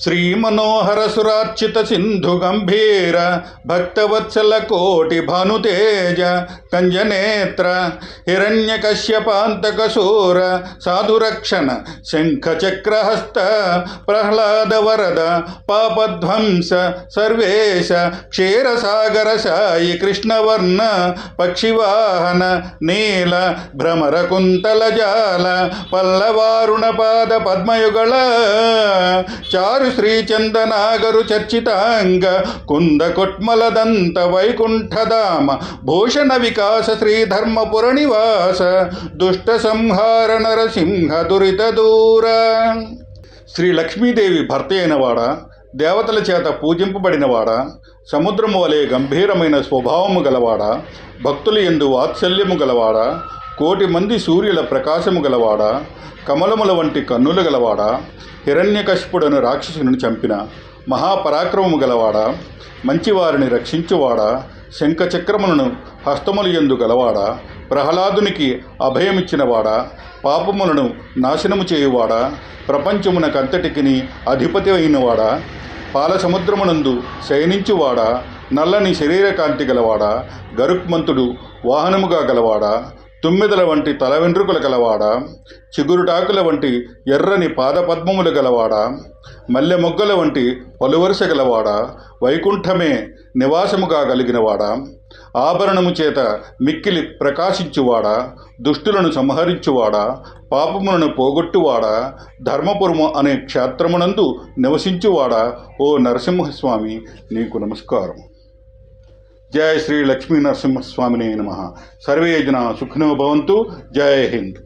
శ్రీమనోహర సురార్చిత సింధు గంభీర భక్తవత్సల కోటి భానుతేజ కంజనేత్ర హిరణ్యకశ్యపాంతక శూర సాధురక్షణ శంఖచక్రహస్త ప్రహ్లాద వరద పాపధ్వంస సర్వేశ క్షీరసాగర సాయి కృష్ణవర్ణ పక్షివాహన నీల భ్రమర కుంతల జాల పల్లవారుణ పాద పద్మయుగళ చారు శ్రీచందనాగరు చర్చితాంగ కుంద కొట్మలదంత వైకుంఠధామ భూషణ వికాస శ్రీధర్మపుర నివాస దుష్ట సంహార నరసింహ దురిత దూర. శ్రీ లక్ష్మీదేవి భర్త అయినవాడా, దేవతల చేత పూజింపబడినవాడా, సముద్రము వలె గంభీరమైన స్వభావము గలవాడా, భక్తుల యందు వాత్సల్యము గలవాడా, కోటి మంది సూర్యుల ప్రకాశము గలవాడా, కమలముల వంటి కన్నులు గలవాడా, హిరణ్యకశిపుడను రాక్షసుని చంపిన మహాపరాక్రమము గలవాడా, మంచివారిని రక్షించువాడా, శంఖచక్రములను హస్తముల యందు గలవాడా, ప్రహ్లాదునికి అభయమిచ్చినవాడా, పాపములను నాశనము చేయువాడా, ప్రపంచమునకంతటికిని అధిపతి అయినవాడా, పాలసముద్రమునందు శయనించువాడా, నల్లని శరీరకాంతి గలవాడా, గరుక్మంతుడు వాహనముగా గలవాడా, తుమ్మెదల వంటి తల వెంట్రుకల గలవాడా, చిగురుటాకుల వంటి ఎర్రని పాదపద్మములు గలవాడా, మల్లె మొగ్గల వంటి పలువరుస గలవాడా, వైకుంఠమే నివాసముగా కలిగినవాడా, ఆభరణము చేత మిక్కిలి ప్రకాశించువాడా, దుష్టులను సంహరించువాడా, పాపములను పోగొట్టువాడా, ధర్మపురము అనే క్షేత్రమునందు నివసించువాడా, ఓ నరసింహస్వామి నీకు నమస్కారం. జయ శ్రీ లక్ష్మీ నరసింహస్వామినే నమః. సర్వే జనా సుఖినో భవంతు. జై హింద్.